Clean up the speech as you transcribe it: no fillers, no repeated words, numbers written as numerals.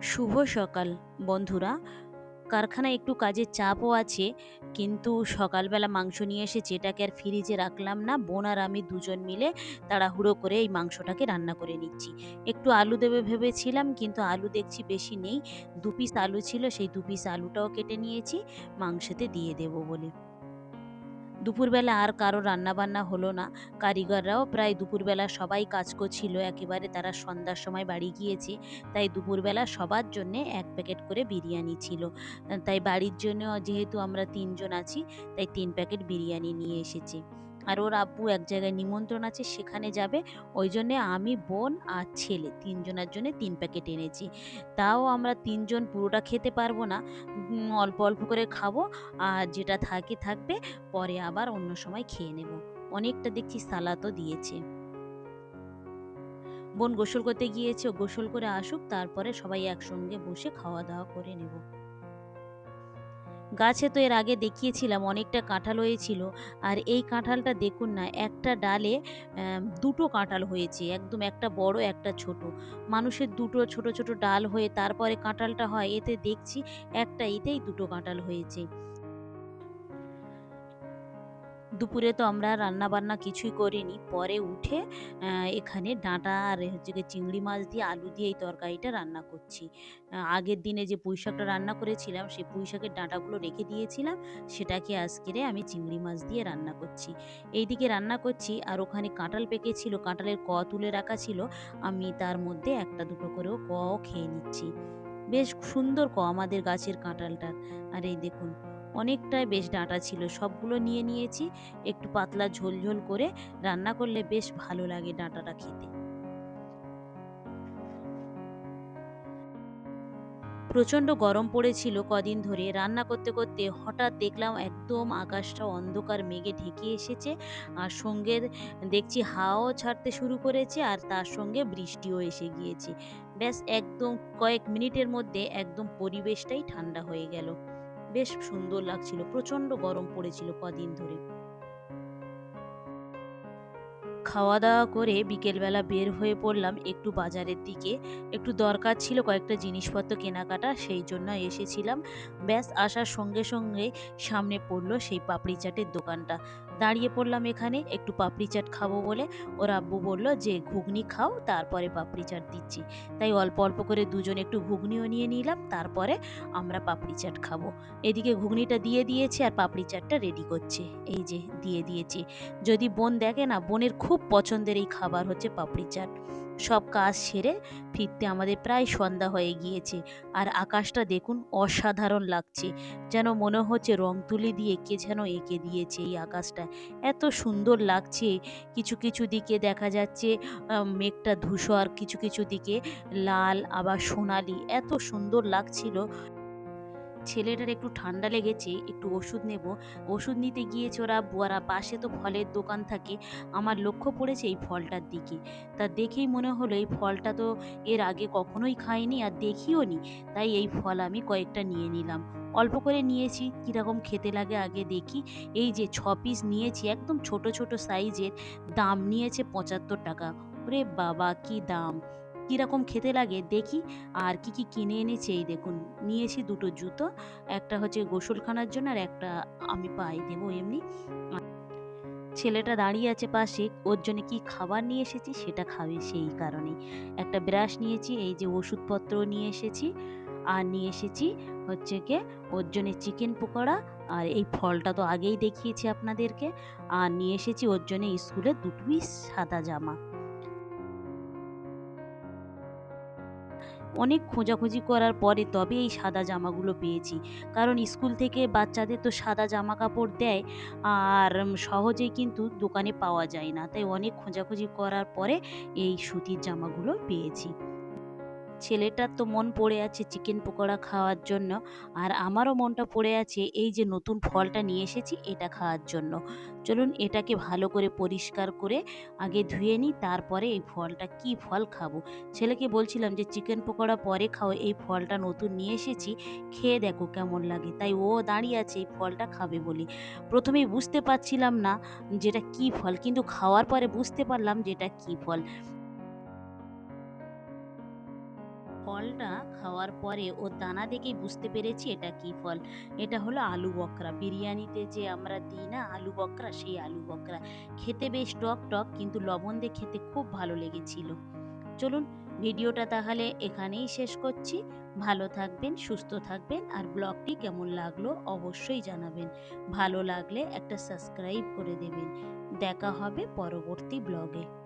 শুভ সকাল বন্ধুরা। কারখানায় একটু কাজের চাপও আছে, কিন্তু সকালবেলা মাংস নিয়ে এসেছে, এটাকে আর ফ্রিজে রাখলাম না। বোন আর আমি দুজন মিলে তাড়াহুড়ো করে এই মাংসটাকে রান্না করে নিচ্ছি। একটু আলু দেবে ভেবেছিলাম, কিন্তু আলু দেখছি বেশি নেই। ২ পিস আলু ছিল, সেই ২ পিস আলুটাও কেটে নিয়েছি মাংসতে দিয়ে দেবো বলে। দুপুরবেলা আর কারো রান্নাবান্না হলো না। কারিগররাও প্রায় দুপুরবেলা সবাই কাজ করছিল, একেবারে তারা সন্ধ্যার সময় বাড়ি গিয়েছে। তাই দুপুরবেলা সবার জন্যে ১ প্যাকেট করে বিরিয়ানি ছিল। তাই বাড়ির জন্য, যেহেতু আমরা ৩ জন আছি, তাই ৩ প্যাকেট বিরিয়ানি নিয়ে এসেছি। আর ওর আব্বু এক জায়গায় নিমন্ত্রণ আছে, সেখানে যাবে। ওই জন্যে আমি, বোন আর ছেলে ৩ জনের জন্যে ৩ প্যাকেট এনেছি। তাও আমরা ৩ জন পুরোটা খেতে পারবো না। অল্প, অল্প করে খাবো। আর যেটা থাকে থাকবে, পরে আবার অন্য সময় খেয়ে নেব। অনেকটা দেখছি সালাদও দিয়েছে। বোন গোসল করতে গিয়েছে, ও গোসল করে আসুক, তারপরে সবাই একসঙ্গে বসে খাওয়া-দাওয়া করে নেব। গাছে তো এর আগে দেখিয়েছিলাম অনেকটা কাঁঠাল হয়েছিল। আর এই কাঁঠালটা দেখুন না, একটা ডালে ২ টো কাঁঠাল হয়েছে। একদম একটা বড়, একটা ছোট। মানুষের ২ টো ছোট, ছোট ডাল হয়ে তারপরে কাঁঠালটা হয়, এতে দেখছি একটা এতেই ২ টো কাঁঠাল হয়েছে। দুপুরে তো আমরা রান্না-বান্না কিছুই করিনি। পরে উঠে এখানে ডাঁটা আর হচ্ছে গিয়ে চিংড়ি মাছ দিয়ে আলু দিয়ে এই তরকারিটা রান্না করছি। আগের দিনে যে পুঁইশাকটা রান্না করেছিলাম, সেই পুঁইশাকের ডাঁটাগুলো রেখে দিয়েছিলাম। সেটাকে আজকেরে আমি চিংড়ি মাছ দিয়ে রান্না করছি। এইদিকে রান্না করছি, আর ওখানে কাঁঠাল পেকেছিল, কাঁঠালের তুলে রাখা ছিল। আমি তার মধ্যে ১ টা ২ টো করেও খেয়ে নিচ্ছি। বেশ সুন্দর আমাদের গাছের কাঁঠালটার। আর এই দেখুন, অনেকটাই বেশ ডাঁটা ছিল। সবগুলো নিয়ে নিয়েছি। একটু পাতলা ঝোল, ঝোল করে রান্না করলে বেশ ভালো লাগে ডাঁটাটা খেতে। প্রচণ্ড গরম পড়েছিল কদিন ধরে। রান্না করতে, করতে হঠাৎ দেখলাম একদম আকাশটা অন্ধকার মেঘে ঢেকে এসেছে। আর সঙ্গে দেখছি হাওয়াও ছাড়তে শুরু করেছে, আর তার সঙ্গে বৃষ্টিও এসে গিয়েছে। ব্যাস একদম কয়েক মিনিটের মধ্যে একদম পরিবেশটাই ঠান্ডা হয়ে গেল। বেশ সুন্দর লাগছিল। প্রচণ্ড গরম পড়েছিল কদিন ধরে। খাওয়া-দাওয়া করে বিকেলবেলা বের হয়ে পড়লাম একটু বাজারের দিকে। একটু দরকার ছিল কয়েকটা জিনিসপত্র কেনাকাটা, সেই জন্য এসেছিলাম। ব্যাস আসার সঙ্গে, সঙ্গে সামনে পড়ল সেই পাপড়ি চাটের দোকানটা। দাঁড়িয়ে পড়লাম এখানে একটু পাপড়ি চাট খাবো বলে। ওর আব্বু বলল যে, "ঘুগনি খাও, তারপরে পাপড়ি চাট দিচ্ছি।" তাই অল্প, অল্প করে দুজন একটু ঘুগনিও নিয়ে নিলাম, তারপরে আমরা পাপড়ি চাট খাবো। এদিকে ঘুগনিটা দিয়ে দিয়েছে আর পাপড়ি চাটটা রেডি করছে। এই যে দিয়ে দিয়েছি। যদি বোন দেখে না, বোনের খুব পছন্দের এই খাবার হচ্ছে পাপড়ি চাট। সব কাজ সেরে ফিরতে আমাদের প্রায় সন্ধ্যা হয়ে গিয়েছে। আর আকাশটা দেখুন, অসাধারণ লাগছে। যেন মনে হচ্ছে রং তুলি দিয়ে কে যেন এঁকে দিয়েছে এই আকাশটা। এত সুন্দর লাগছে। কিছু, কিছু দিকে দেখা যাচ্ছে মেঘটা ধূসর, কিছু, কিছু দিকে লাল, আবার সোনালি। এত সুন্দর লাগছিল। ছেলেটার একটু ঠান্ডা লেগেছে, একটু ওষুধ নেব। ওষুধ নিতে গিয়েছে ওর আব্বু, আর পাশে তো ফলের দোকান থাকে। আমার লক্ষ্য পড়েছে এই ফলটার দিকে। তা দেখেই মনে হলো এই ফলটা তো এর আগে কখনোই খাইনি আর দেখিও নি। তাই এই ফল আমি কয়েকটা নিয়ে নিলাম। অল্প করে নিয়েছি, কিরকম খেতে লাগে আগে দেখি। এই যে ৬ পিস নিয়েছি, একদম ছোট, ছোট সাইজের। দাম নিয়েছে ৳৭৫। ওরে বাবা! কি দাম! কিরকম খেতে লাগে দেখি। আর কি, কি কিনে এনেছি এই দেখুন। নিয়েছি ২ টো জুতো। একটা হচ্ছে গোসলখানার জন্য, আর একটা আমি পায়ে দেবো এমনি। আ ছেলেটা দাঁড়িয়ে আছে পাশে, ওর জন্য কি খাবার নিয়ে এসেছি সেটা খাবে সেই কারণেই। একটা ব্রাশ নিয়েছি, এই যে ওষুধপত্রও নিয়ে এসেছি। আর নিয়ে এসেছি হচ্ছে গিয়ে ওর জন্যে চিকেন পকোড়া, আর এই ফলটা তো আগেই দেখিয়েছি আপনাদেরকে। আর নিয়ে এসেছি ওর জন্যে স্কুলের ২ পিস সাদা জামা। অনেক খোঁজাখুঁজি করার পরে তবে এই সাদা জামাগুলো পেয়েছি। কারণ স্কুল থেকে বাচ্চাদের তো সাদা জামাকাপড় দেয়, আর সহজেই কিন্তু দোকানে পাওয়া যায় না। তাই অনেক খোঁজাখুঁজি করার পরে এই সুতির জামাগুলো পেয়েছি। ছেলেটার তো মন পড়ে আছে চিকেন পকোড়া খাওয়ার জন্য, আর আমারও মনটা পড়ে আছে এই যে নতুন ফলটা নিয়ে এসেছি এটা খাওয়ার জন্য। চলুন এটাকে ভালো করে পরিষ্কার করে আগে ধুয়ে নিই, তারপরে এই ফলটা, কি ফল খাবো। ছেলেকে বলছিলাম যে চিকেন পকোড়া পরে খাও, এই ফলটা নতুন নিয়ে এসেছি, খেয়ে দেখো কেমন লাগে। তাই ও দাঁড়িয়ে আছে এই ফলটা খাবে বলে। প্রথমেই বুঝতে পারছিলাম না যে এটা কী ফল, কিন্তু খাওয়ার পরে বুঝতে পারলাম যে এটা কী ফল। ফলটা খাওয়ার পরে ওর দানা দেখেই বুঝতে পেরেছি এটা কি ফল। এটা হলো আলু বখরা। বিরিয়ানিতে যে আমরা দিই না আলু বখরা, সেই আলু বখরা। খেতে বেশ টক টক, কিন্তু লবণ দিয়ে খেতে খুব ভালো লেগেছিল। চলুন, ভিডিওটা তাহলে এখানেই শেষ করছি। ভালো থাকবেন, সুস্থ থাকবেন, আর ব্লগটি কেমন লাগলো অবশ্যই জানাবেন। ভালো লাগলে একটা সাবস্ক্রাইব করে দেবেন। দেখা হবে পরবর্তী ব্লগে।